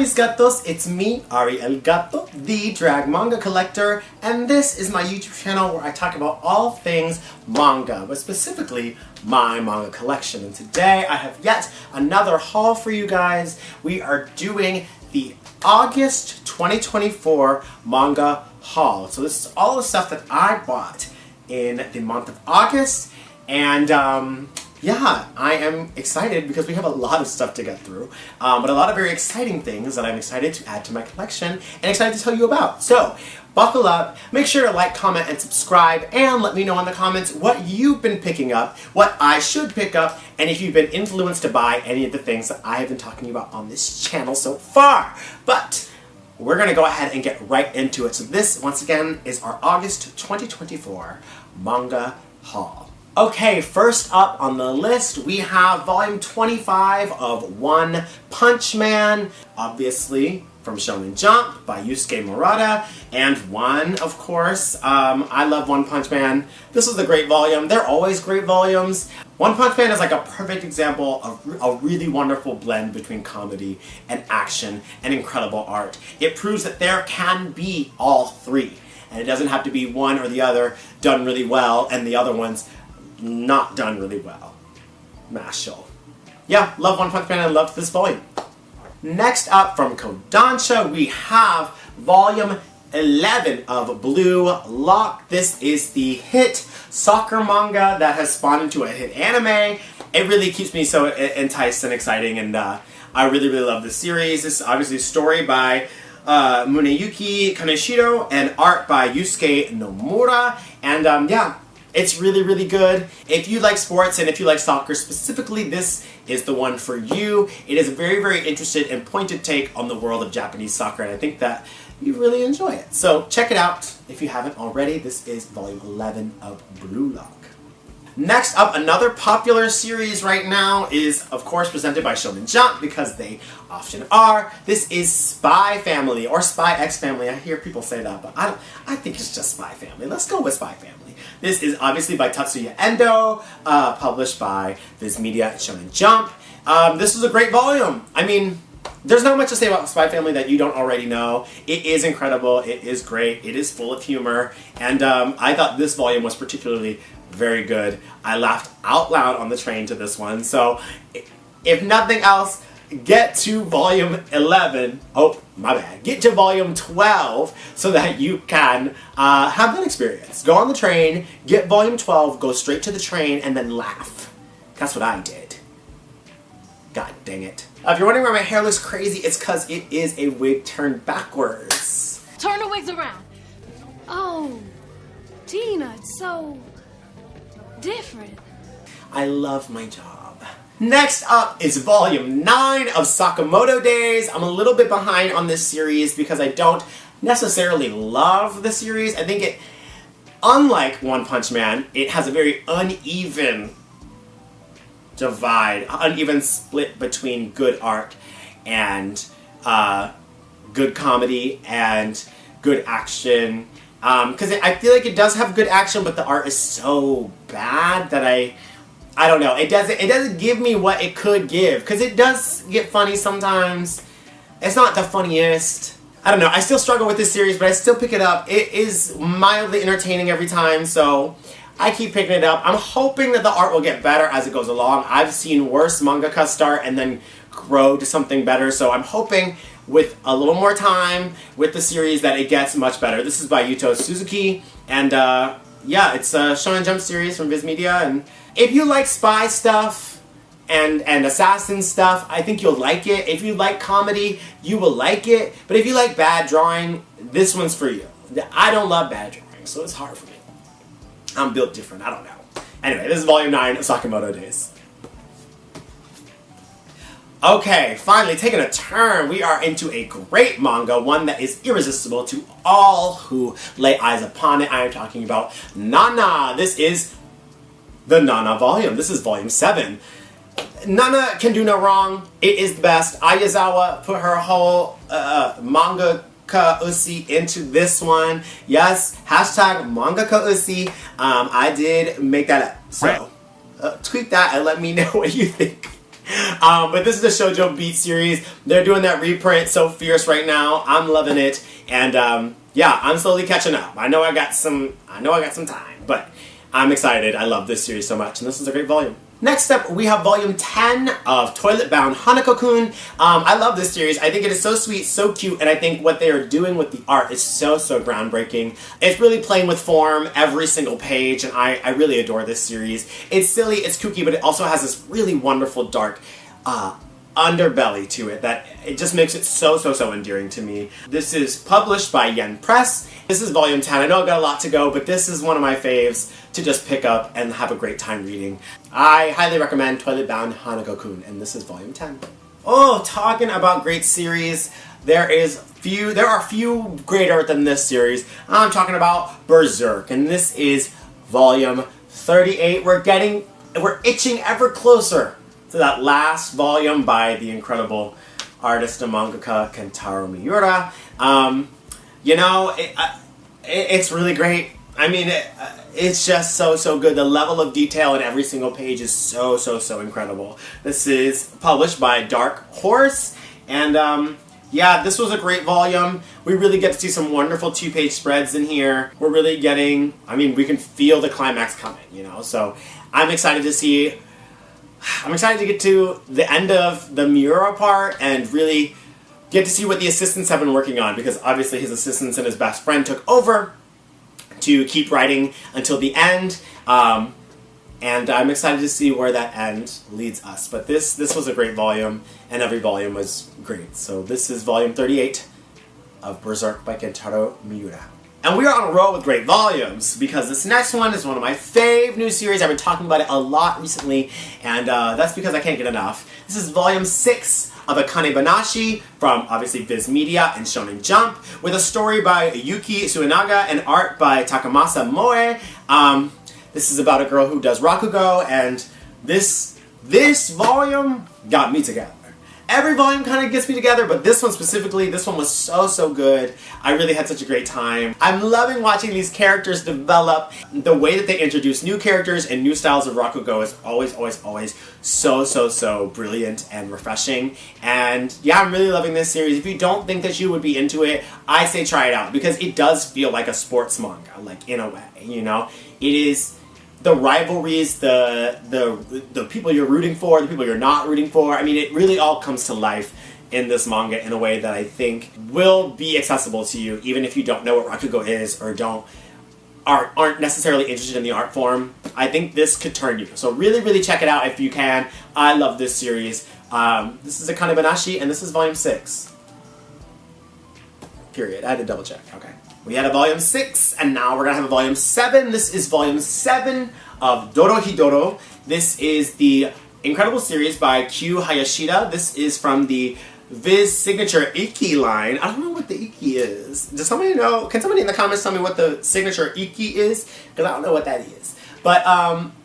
mis gatos, it's me, Ari L Gato, the drag manga collector, and this is my YouTube channel where I talk about all things manga, but specifically my manga collection. And today I have yet another haul for you guys. We are doing the August 2024 manga haul. So this is all the stuff that I bought in the month of August, and yeah, I am excited because we have a lot of stuff to get through, but a lot of very exciting things that I'm excited to add to my collection and excited to tell you about. So, buckle up, make sure to like, comment, and subscribe, and let me know in the comments what you've been picking up, what I should pick up, and if you've been influenced to buy any of the things that I have been talking about on this channel so far. But we're going to go ahead and get right into it. So this, once again, is our August 2024 manga haul. Okay, first up on the list, we have volume 25 of One Punch Man, obviously from Shonenjump by Yusuke Murata, and one, of course, I love One Punch Man. This was a great volume. They're always great volumes. One Punch Man is like a perfect example of a really wonderful blend between comedy and action and incredible art. It proves that there can be all three, and it doesn't have to be one or the other done really well and the other one's not done really well. Mashal. Yeah, love One Punch Man and love this volume. Next up from Kodansha, we have volume 11 of Blue Lock. This is the hit soccer manga that has spawned into a hit anime. It really keeps me so enticed and exciting, and I really love this series. This is obviously a story by Muneyuki Kaneshiro and art by Yusuke Nomura, and yeah, it's really good. If you like sports and if you like soccer specifically, this is the one for you. It is a very interested and pointed take on the world of Japanese soccer, and I think that you really enjoy it. So check it out if you haven't already. This is volume 11 of Blue Lock. Next up, another popular series right now is, of course, presented by Shonenjump, because they often are. This is Spy Family, or Spy X Family. I hear people say that, but I think it's just Spy Family. Let's go with Spy Family. This is obviously by Tatsuya Endo, published by vizmedia and Shonenjump. This was a great volume. I mean, there's not much to say about Spy Family that you don't already know. It is incredible, it is great, it is full of humor, and I thought this volume was particularly very good. I laughed out loud on the train to this one, so if nothing else, get to volume 11, oh, my bad, get to volume 12 so that you can have that experience. Go on the train, get volume 12, go straight to the train, and then laugh. That's what I did. God dang it. If you're wondering why my hair looks crazy, it's because it is a wig turned backwards. Turn the wigs around. Oh, Tina, it's so different. I love my job. Next up is volume 9 of Sakamoto Days. I'm a little bit behind on this series because I don't necessarily love the series. I think it, unlike One Punch Man, it has a very uneven divide, uneven split between good art and good comedy and good action. Because I feel like it does have good action, but the art is so bad that I don't know. It doesn't give me what it could give. Because it does get funny sometimes. It's not the funniest. I don't know. I still struggle with this series, but I still pick it up. It is mildly entertaining every time, so I keep picking it up. I'm hoping that the art will get better as it goes along. I've seen worse mangaka start and then grow to something better, so I'm hoping with a little more time with the series that it gets much better. This is by Yuto Suzuki, and yeah, it's a Shonenjump series from vizmedia, and if you like spy stuff and assassin stuff, I think you'll like it. If you like comedy, you will like it, but if you like bad drawing, this one's for you. I don't love bad drawing, so it's hard for me. I'm built different, I don't know. Anyway, this is volume 9 of Sakamoto Days. Okay, finally taking a turn, we are into a great manga, one that is irresistible to all who lay eyes upon it. I am talking about Nana. This is the Nana volume. This is volume 7. Nana can do no wrong. It is the best. Ayazawa put her whole mangaka usi into this one. Yes, hashtag mangaka usi. I did make that up. So, tweet that and let me know what you think. But this is a Shoujo Beat series. They're doing that reprint so fierce right now. I'm loving it, and yeah, I'm slowly catching up. I know I got some time, but I'm excited. I love this series so much, and this is a great volume. Next up, we have volume 10 of Toilet Bound Hanako-kun. I love this series. I think it is so sweet, so cute, and I think what they are doing with the art is so groundbreaking. It's really playing with form every single page, and I really adore this series. It's silly, it's kooky, but it also has this really wonderful dark underbelly to it that it just makes it so endearing to me. This is published by Yen Press. This is volume 10. I know I've got a lot to go, but this is one of my faves to just pick up and have a great time reading. I highly recommend Toilet Bound Hanako-kun, and this is volume 10. Oh, talking about great series, there are few greater than this series. I'm talking about Berserk, and this is volume 38. We're itching ever closer to that last volume by the incredible artist and mangaka Kentaro Miura. You know, it's really great. I mean, it's just so good. The level of detail in every single page is so incredible. This is published by Dark Horse, and yeah, this was a great volume. We really get to see some wonderful two-page spreads in here. We're really getting, I mean, we can feel the climax coming, you know, so I'm excited to get to the end of the Miura part and really get to see what the assistants have been working on, because obviously his assistants and his best friend took over to keep writing until the end, and I'm excited to see where that end leads us. But this was a great volume, and every volume was great. So this is volume 38 of Berserk by Kentaro Miura. And we are on a roll with great volumes, because this next one is one of my fave new series. I've been talking about it a lot recently, and that's because I can't get enough. This is volume 6 of Akane Banashi from, obviously, vizmedia and shonenjump, with a story by Yuki Suenaga and art by Takamasa Moe. This is about a girl who does rakugo, and this volume got me together. Every volume kind of gets me together, but this one specifically, this one was so good. I really had such a great time. I'm loving watching these characters develop. The way that they introduce new characters and new styles of rakugo is always so brilliant and refreshing. And yeah, I'm really loving this series. If you don't think that you would be into it, I say try it out, because it does feel like a sports manga, like, in a way, you know? It is the rivalries, the people you're rooting for, the people you're not rooting for. I mean, it really all comes to life in this manga in a way that I think will be accessible to you, even if you don't know what rakugo is or aren't necessarily interested in the art form. I think this could turn you. So really check it out if you can. I love this series. This is Akane Banashi, and this is volume 6. Period. I had to double check. Okay. We had a volume 6, and now we're going to have a volume 7. This is volume 7 of Dorohedoro. This is the incredible series by Q Hayashida. This is from the Viz signature Ikki line. I don't know what the Ikki is. Does somebody know? Can somebody in the comments tell me what the signature Ikki is? Because I don't know what that is. But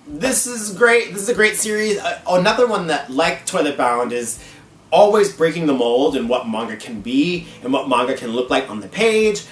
this is great. This is a great series. Another one that, like Toilet Bound, is always breaking the mold in what manga can be and what manga can look like on the page.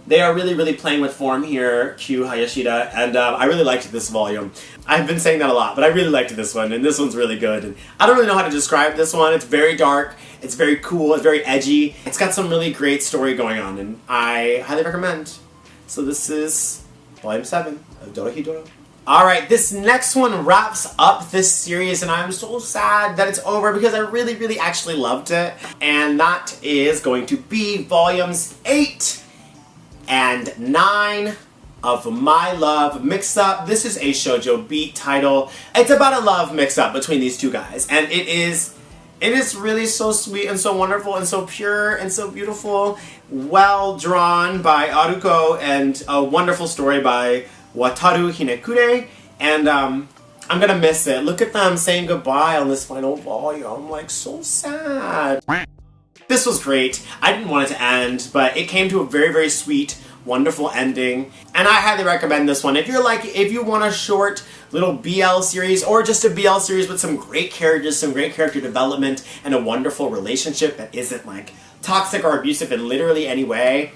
They are really playing with form here, Q Hayashida, and I really liked this volume. I've been saying that a lot, but I really liked this one, and this one's really good. And I don't really know how to describe this one. It's very dark, it's very cool, it's very edgy. It's got some really great story going on, and I highly recommend. So this is volume 7 of Dorohedoro. Alright, this next one wraps up this series, and I'm so sad that it's over because I really actually loved it. And that is going to be volumes 8 and 9 of My Love Mix-Up. This is a shoujo beat title. It's about a love mix-up between these two guys, and it is really so sweet and so wonderful and so pure and so beautiful. Well drawn by Aruko, and a wonderful story by Wataru Hinekure, and I'm gonna miss it. Look at them saying goodbye on this final volume. I'm like, so sad. This was great. I didn't want it to end, but it came to a very sweet, wonderful ending, and I highly recommend this one. If you want a short little BL series, or just a BL series with some great characters, some great character development, and a wonderful relationship that isn't like toxic or abusive in literally any way,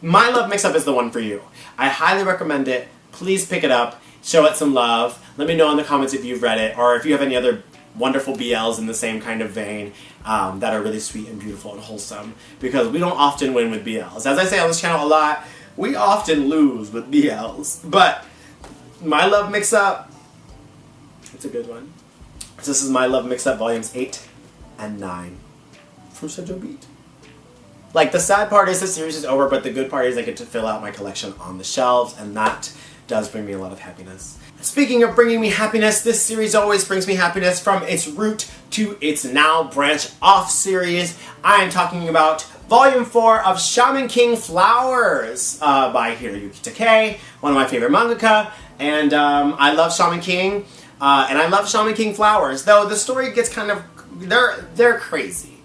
My Love Mix-Up is the one for you. I highly recommend it. Please pick it up. show it some love. Let me know in the comments if you've read it, or if you have any other wonderful BLs in the same kind of vein that are really sweet and beautiful and wholesome, because we don't often win with BLs. As I say on this channel a lot, we often lose with BLs, but My Love Mix-Up, it's a good one. So this is My Love Mix-Up volumes 8 and 9 from Shoujo Beat. Like, the sad part is the series is over, but the good part is I get to fill out my collection on the shelves, and that does bring me a lot of happiness. Speaking of bringing me happiness, this series always brings me happiness from its root to its now branch off series. I am talking about Volume 4 of Shaman King Flowers by Hiroyuki Takei, one of my favorite mangaka, and I love Shaman King, and I love Shaman King Flowers, though the story gets kind of, they're crazy.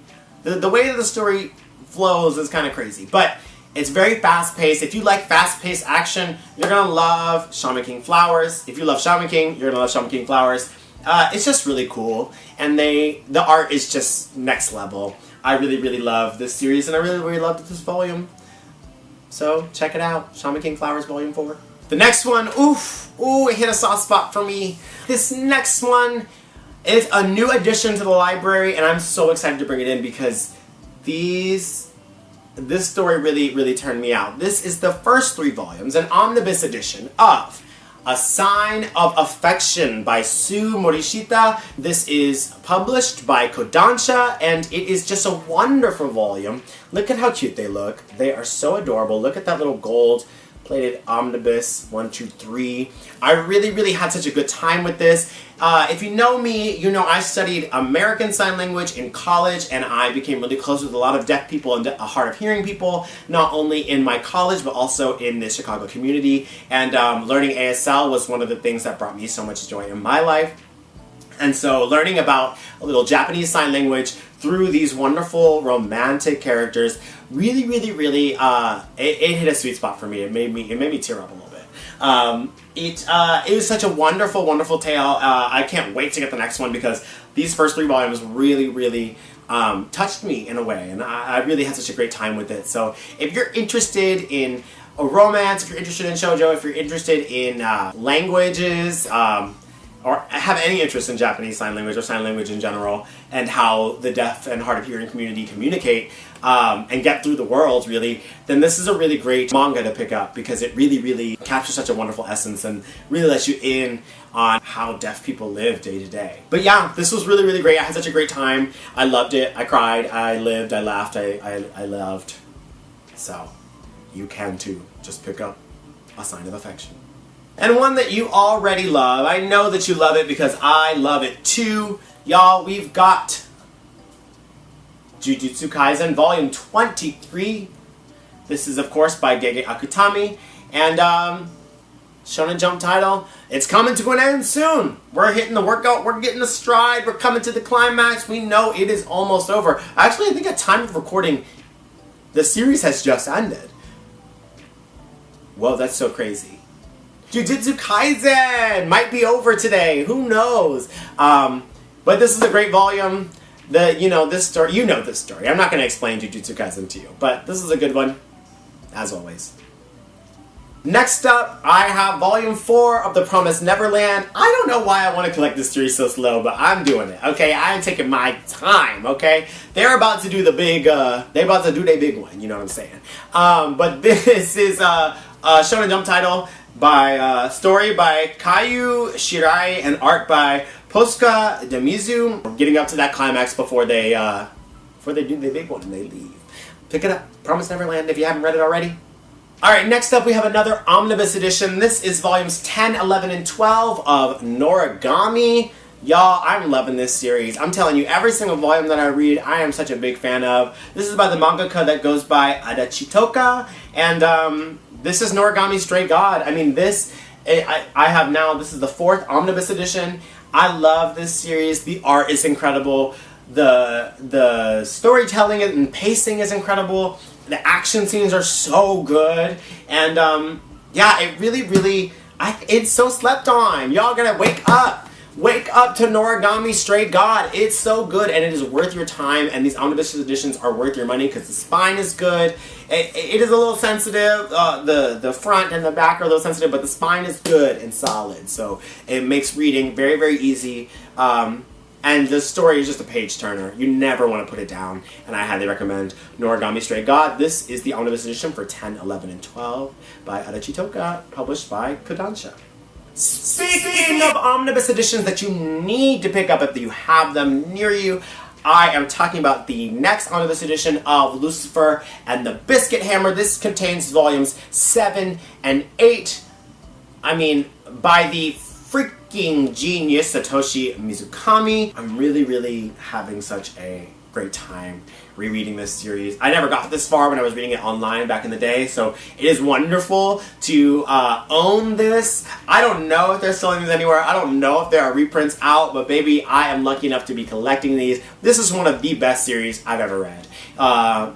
The way that the story flows is kind of crazy, but it's very fast-paced. If you like fast-paced action, you're gonna love Shaman King Flowers. If you love Shaman King, you're gonna love Shaman King Flowers. It's just really cool, and the art is just next level. I really, really love this series, and I really, really loved this volume. So check it out, Shaman King Flowers Volume 4. The next one, it hit a soft spot for me. This next one is a new addition to the library, and I'm so excited to bring it in because this story really, really turned me out. This is the first 3 volumes, an omnibus edition of A Sign of Affection by Sue Morishita. This is published by Kodansha, and it is just a wonderful volume. Look at how cute they look. They are so adorable. Look at that little gold-plated omnibus, 1, 2, 3. I really, really had such a good time with this. If you know me, you know I studied American Sign Language in college, and I became really close with a lot of deaf people and hard of hearing people, not only in my college, but also in the Chicago community. And learning ASL was one of the things that brought me so much joy in my life. And so learning about a little Japanese Sign Language through these wonderful romantic characters really, really, really, it hit a sweet spot for me. It made me tear up a little bit. It was such a wonderful, wonderful tale. I can't wait to get the next one because these first 3 volumes really, really touched me in a way, and I really had such a great time with it. So if you're interested in a romance, if you're interested in shoujo, if you're interested in languages, or have any interest in Japanese Sign Language or Sign Language in general, and how the deaf and hard of hearing community communicate and get through the world, really, then this is a really great manga to pick up because it really, really captures such a wonderful essence and really lets you in on how deaf people live day to day. But yeah, this was really, really great. I had such a great time. I loved it. I cried. I lived. I laughed. I loved. So you can too. Just pick up A Sign of Affection. And one that you already love. I know that you love it because I love it too. Y'all, we've got Jujutsukaisen Volume 23. This is, of course, by Gege Akutami. And, shonenjump title. It's coming to an end soon. We're hitting the workout. We're getting the stride. We're coming to the climax. We know it is almost over. Actually, I think at time of recording, the series has just ended. Whoa, that's so crazy. Jujutsukaisen might be over today. Who knows? But this is a great volume. This story. You know this story. I'm not going to explain Jujutsukaisen to you, but this is a good one, as always. Next up, I have Volume 4 of The Promised Neverland. I don't know why I want to collect this series so slow, but I'm doing it, okay? I'm taking my time, okay? They're about to do the big, they're about to do their big one, you know what I'm saying? But this is a Shonen Jump title by, story by Kayu Shirai and art by Posca Demizu. We're getting up to that climax before they do the big one and they leave. Pick it up, Promised Neverland, if you haven't read it already. Alright, next up we have another omnibus edition. This is volumes 10, 11, and 12 of Noragami. Y'all, I'm loving this series. I'm telling you, every single volume that I read, I am such a big fan of. This is by the mangaka that goes by Adachitoka, and this is Noragami Stray God. I mean, this is the 4th omnibus edition. I love this series. The art is incredible. The storytelling and pacing is incredible. The action scenes are so good, and yeah, it really, really, it's so slept on. Y'all gotta wake up. Wake up to Noragami Stray God. It's so good and it is worth your time, and these omnibus editions are worth your money because the spine is good. It is a little sensitive. The front and the back are a little sensitive, but the spine is good and solid. So it makes reading very, very easy. And the story is just a page turner. You never want to put it down, and I highly recommend Noragami Stray God. This is the omnibus edition for 10, 11, and 12 by Adachi Toka, published by Kodansha. Speaking of omnibus editions that you need to pick up if you have them near you, I am talking about the next omnibus edition of Lucifer and the Biscuit Hammer. This contains volumes 7 and 8. I mean, by the freaking genius Satoshi Mizukami. I'm really, really having such a great time rereading this series. I never got this far when I was reading it online back in the day, so it is wonderful to own this. I don't know if they're selling these anywhere. I don't know if there are reprints out, but baby, I am lucky enough to be collecting these. This is one of the best series I've ever read.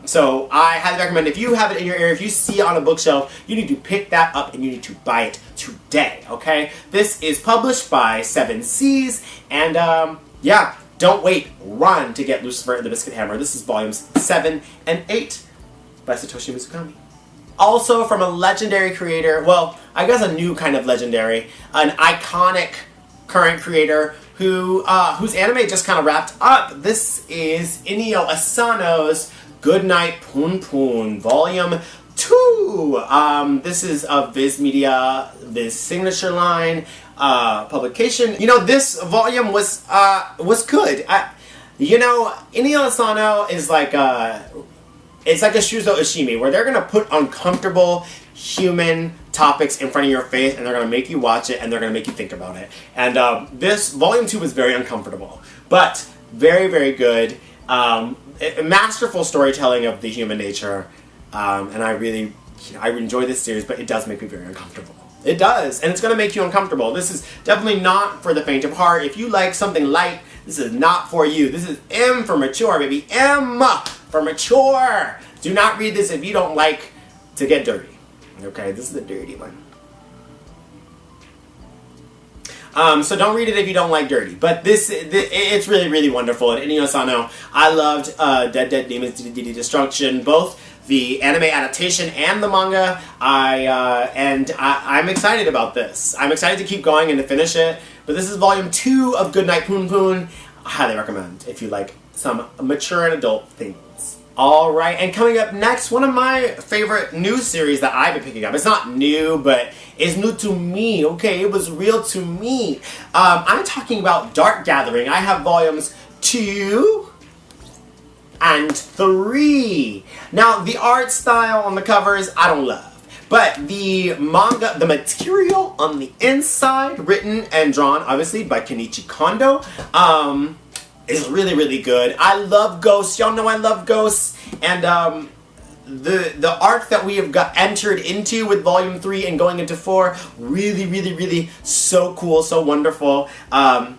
So I highly recommend, if you have it in your area, if you see it on a bookshelf, you need to pick that up and you need to buy it today, okay? This is published by 7 Seas, and yeah, don't wait, run to get Lucifer and the Biscuit Hammer. This is volumes 7 and 8 by Satoshi Mizukami. Also from a legendary creator, well, I guess a new kind of legendary, an iconic current creator who whose anime just kind of wrapped up. This is inioasano's Goodnightpunpun, volume 2. This is a vizmedia, Viz signature line publication. You know, this volume was good. You know, inioasano is like it's like a Shuzo Ishimi, where they're gonna put uncomfortable human topics in front of your face, and they're gonna make you watch it, and they're gonna make you think about it. And this volume 2 was very uncomfortable, but very, very good. Masterful storytelling of the human nature, and I really, I enjoy this series, but it does make me very uncomfortable. It does, and it's going to make you uncomfortable. This is definitely not for the faint of heart. If you like something light, this is not for you. This is M for mature, baby. M for mature. Do not read this if you don't like to get dirty. Okay, this is the dirty one. So don't read it if you don't like dirty. But it's really, really wonderful. And inioasano, I loved Dead Demons Destruction, both the anime adaptation and the manga. I'm excited about this. I'm excited to keep going and to finish it. But this is volume 2 of Goodnightpunpun. I highly recommend if you like some mature and adult things. Alright, and coming up next, one of my favorite new series that I've been picking up. It's not new, but it's new to me, okay? It was real to me. I'm talking about Dark Gathering. I have volumes 2 and 3. Now, the art style on the covers, I don't love. But the manga, the material on the inside, written and drawn, obviously, by Kenichi Kondo, is really, really good. I love ghosts. Y'all know I love ghosts. And the arc that we have got entered into with volume 3 and going into 4, really, really, really so cool, so wonderful, and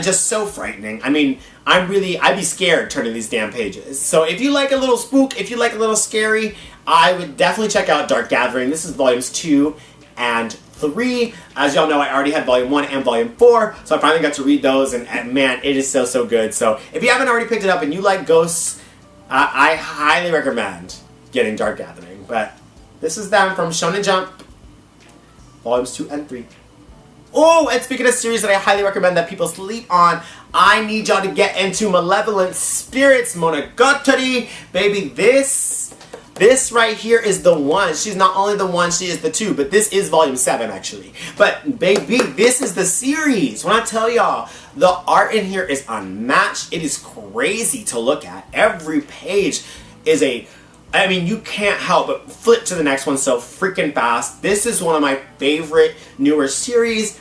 just so frightening. I mean, I'd be scared turning these damn pages. So if you like a little spook, if you like a little scary, I would definitely check out Dark Gathering. This is volumes 2 and 3. As y'all know, I already had volume 1 and volume 4, so I finally got to read those, and man, it is so, so good. So if you haven't already picked it up and you like ghosts, I highly recommend getting Dark Gathering. But this is them from Shonenjump, volumes 2 and 3. Oh, and speaking of series that I highly recommend that people sleep on, I need y'all to get into Malevolent Spirits Monogatari. Baby, this right here is the one. She's not only the one, she is the 2, but this is volume 7 actually. But baby, this is the series. When I tell y'all, the art in here is unmatched. It is crazy to look at. Every page is I mean, you can't help but flip to the next one so freaking fast. This is one of my favorite newer series.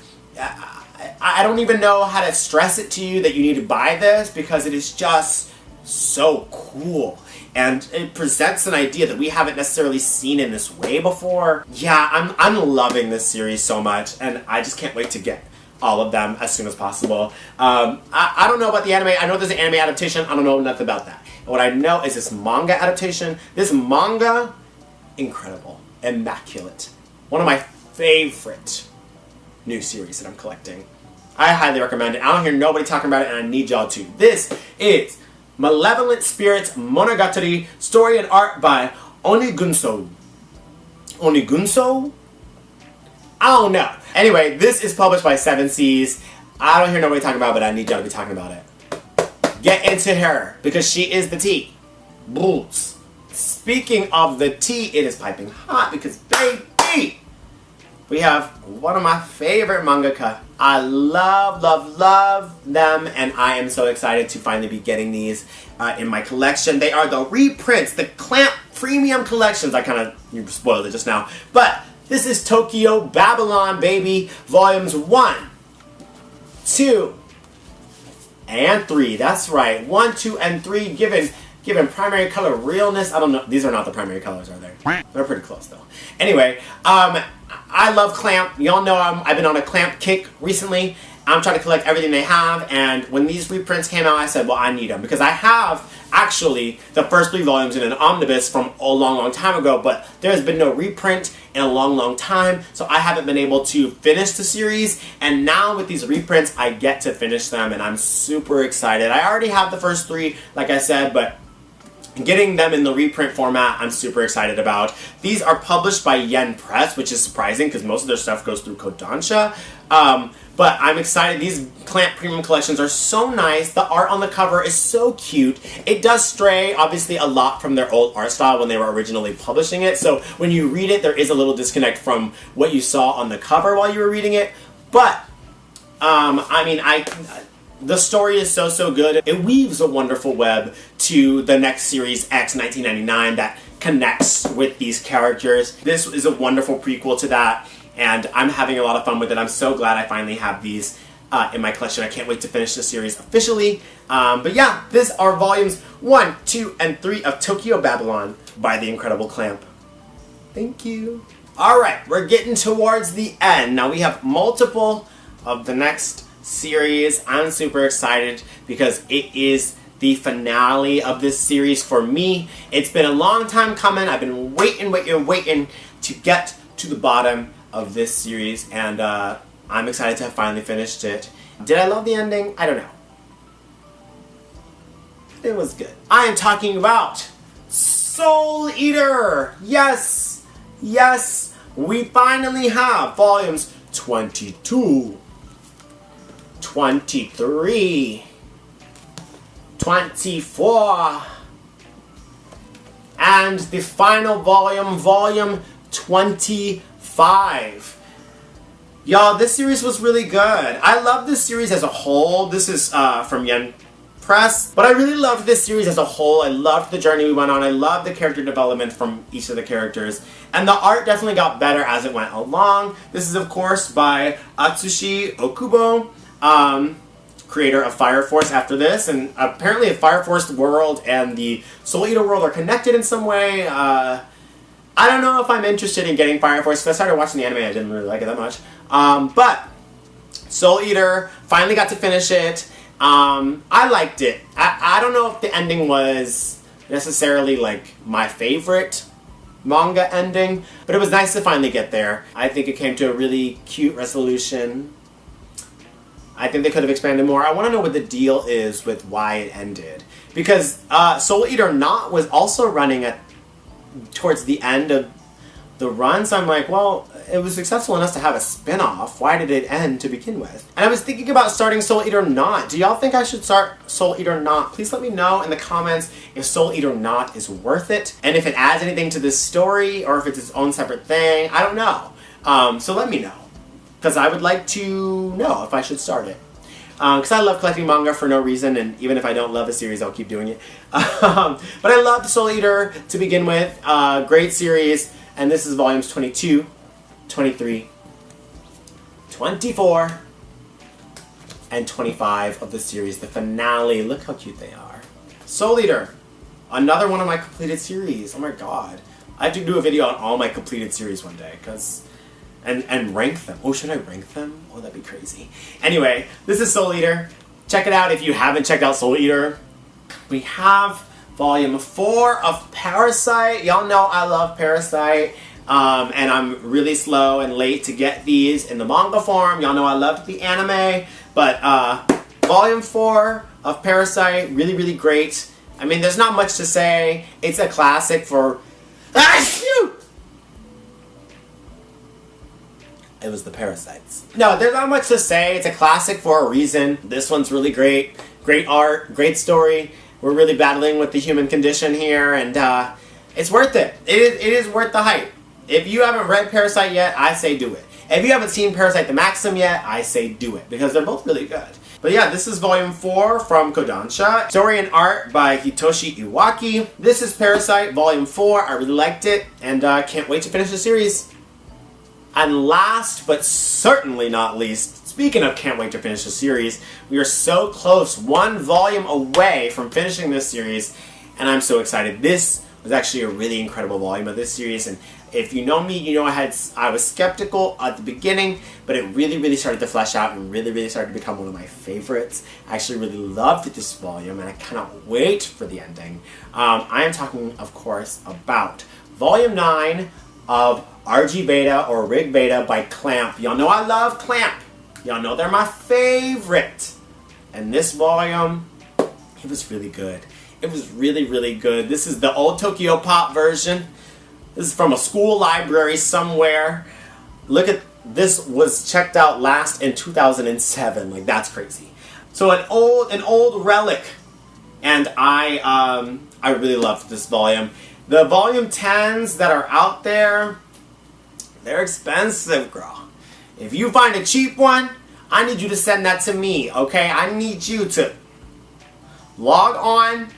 I don't even know how to stress it to you that you need to buy this, because it is just so cool. And it presents an idea that we haven't necessarily seen in this way before. Yeah, I'm loving this series so much, and I just can't wait to get all of them as soon as possible. I don't know about the anime. I know there's an anime adaptation. I don't know nothing about that. And what I know is this manga adaptation. This manga, incredible, immaculate. One of my favorite new series that I'm collecting. I highly recommend it. I don't hear nobody talking about it, and I need y'all to. This is Malevolent Spirits Monogatari, story and art by Onigunso. Onigunso? I don't know. Anyway, this is published by Seven Seas. I don't hear nobody talking about it, but I need y'all to be talking about it. Get into her, because she is the tea. Boots. Speaking of the tea, it is piping hot, because baby, we have one of my favorite mangaka. I love, love, love them, and I am so excited to finally be getting these in my collection. They are the reprints, the Clamp Premium Collections. You spoiled it just now. But this is Tokyobabylon, baby. Volumes 1, 2, and 3. That's right. 1, 2, and 3 given primary color realness. I don't know. These are not the primary colors, are they? They're pretty close, though. Anyway, I love Clamp. Y'all know I've been on a Clamp kick recently. I'm trying to collect everything they have, and when these reprints came out, I said, well, I need them, because I have, actually, the first 3 volumes in an omnibus from a long, long time ago, but there has been no reprint in a long, long time, so I haven't been able to finish the series, and now with these reprints, I get to finish them, and I'm super excited. I already have the first 3, like I said, but getting them in the reprint format, I'm super excited about. These are published by Yen Press, which is surprising because most of their stuff goes through Kodansha. But I'm excited. These Clamp Premium Collections are so nice. The art on the cover is so cute. It does stray, obviously, a lot from their old art style when they were originally publishing it. So when you read it, there is a little disconnect from what you saw on the cover while you were reading it. But, the story is so good. It weaves a wonderful web to the next series, X 1999, that connects with these characters. This is a wonderful prequel to that, and I'm having a lot of fun with it. I'm so glad I finally have these in my collection. I can't wait to finish the series officially. But yeah, these are volumes 1, 2, and 3 of Tokyobabylon by the incredible Clamp. Thank you. Alright, we're getting towards the end. Now we have multiple of the next series. I'm super excited because it is the finale of this series for me. It's been a long time coming. I've been waiting to get to the bottom of this series, and I'm excited to have finally finished it. Did I love the ending? I don't know. It was good. I am talking about Soul Eater! Yes! Yes! We finally have volumes 22, 23, 24, and the final volume, volume 25. Y'all, this series was really good. I love this series as a whole. This is from Yen Press, but I really loved this series as a whole. I loved the journey we went on. I loved the character development from each of the characters, and the art definitely got better as it went along. This is, of course, by Atsushi Okubo, creator of Fire Force after this, and apparently the Fire Force world and the Soul Eater world are connected in some way. I don't know if I'm interested in getting Fire Force, because I started watching the anime, I didn't really like it that much. But Soul Eater, finally got to finish it. I liked it. I don't know if the ending was necessarily like my favorite manga ending, but it was nice to finally get there. I think it came to a really cute resolution. I think they could have expanded more. I want to know what the deal is with why it ended, because Soul Eater Not was also running towards the end of the run, so I'm like, well, it was successful enough to have a spin-off. Why did it end to begin with? And I was thinking about starting Soul Eater Not. Do y'all think I should start Soul Eater Not? Please let me know in the comments if Soul Eater Not is worth it, and if it adds anything to this story, or if it's its own separate thing. I don't know. So let me know, because I would like to know if I should start it. Because I love collecting manga for no reason, and even if I don't love a series, I'll keep doing it. But I loved Soul Eater to begin with. Great series. And this is volumes 22, 23, 24, and 25 of the series. The finale. Look how cute they are. Soul Eater. Another one of my completed series. Oh my god. I have to do a video on all my completed series one day. And rank them. Oh, should I rank them? Oh, that'd be crazy. Anyway, this is Soul Eater. Check it out if you haven't checked out Soul Eater. We have volume 4 of Parasite. Y'all know I love Parasite. And I'm really slow and late to get these in the manga form. Y'all know I loved the anime. But Volume 4 of Parasite, really, really great. I mean, there's not much to say. It's a classic for... It was the parasites. No, there's not much to say. It's a classic for a reason. This one's really great. Great art, great story. We're really battling with the human condition here, and it's worth it. It is worth the hype. If you haven't read Parasite yet, I say do it. If you haven't seen Parasite the Maxim yet, I say do it, because they're both really good. But yeah, this is Volume 4 from Kodansha. Story and art by Hitoshi Iwaki. This is Parasite Volume 4. I really liked it, and can't wait to finish the series. And last, but certainly not least, speaking of can't wait to finish the series, we are so close, one volume away from finishing this series, and I'm so excited. This was actually a really incredible volume of this series, and if you know me, you know I was skeptical at the beginning, but it really started to flesh out and really started to become one of my favorites. I actually really loved this volume, and I cannot wait for the ending. I am talking, of course, about Volume 9 of RG Beta or Rig Beta by Clamp. Y'all know I love Clamp. Y'all know they're my favorite. And this volume, it was really good. It was really good. This is the old Tokyo Pop version. This is from a school library somewhere. Look at this, was checked out last in 2007. Like, that's crazy. So an old relic. And I really loved this volume. The volume 10s that are out there, they're expensive, girl. If you find a cheap one, I need you to send that to me, okay? I need you to log on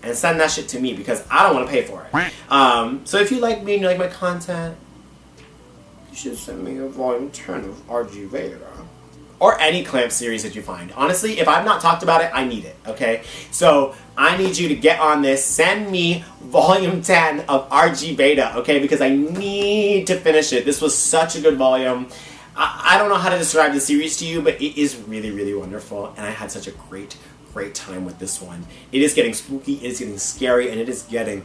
and send that shit to me because I don't want to pay for it. So if you like me and you like my content, you should send me a volume 10 of RG Beta. Or any Clamp series that you find. Honestly, if I've not talked about it, I need it, okay? So I need you to get on this. Send me volume 10 of RG Beta, okay? Because I need to finish it. This was such a good volume. I don't know how to describe the series to you, but it is really wonderful. And I had such a great time with this one. It is getting spooky, it is getting scary, and it is getting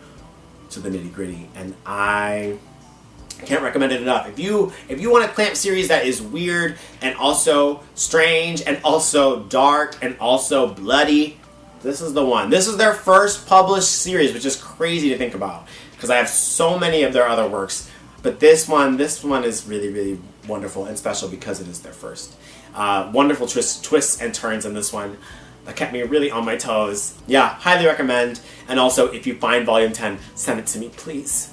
to the nitty-gritty. And I can't recommend it enough. If you want a Clamp series that is weird and also strange and also dark and also bloody, this is the one. This is their first published series, which is crazy to think about because I have so many of their other works. But this one is really wonderful and special because it is their first. Wonderful twists and turns in this one that kept me really on my toes. Yeah, highly recommend. And also, if you find Volume 10, send it to me, please.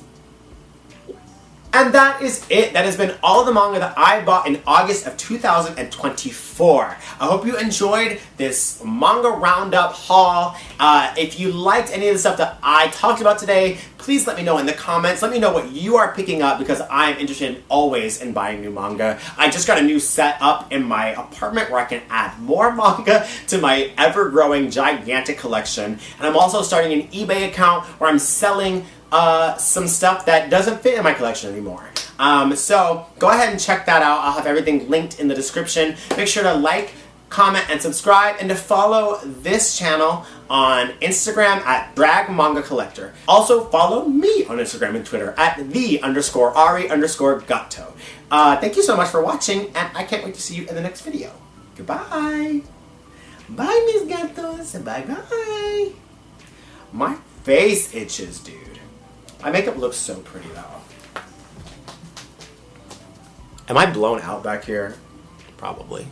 And that is it. That has been all of the manga that I bought in August of 2024. I hope you enjoyed this manga roundup haul. If you liked any of the stuff that I talked about today, please let me know in the comments. Let me know what you are picking up because I'm interested always in buying new manga. I just got a new setup in my apartment where I can add more manga to my ever-growing gigantic collection. And I'm also starting an eBay account where I'm selling some stuff that doesn't fit in my collection anymore. So go ahead and check that out. I'll have everything linked in the description. Make sure to like, comment, and subscribe, and to follow this channel on Instagram at @dragmangacollector. Also follow me on Instagram and Twitter at @the_Ari_Gato. Thank you so much for watching, and I can't wait to see you in the next video. Goodbye. Bye, Miss Gatos. Bye-bye. My face itches, dude. My makeup looks so pretty, though. Am I blown out back here? Probably.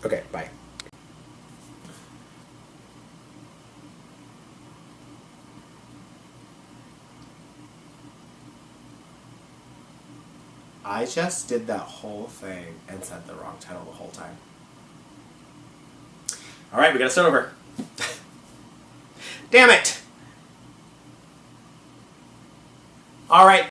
Okay, bye. I just did that whole thing and said the wrong title the whole time. Alright, we gotta start over. Damn it! Alright.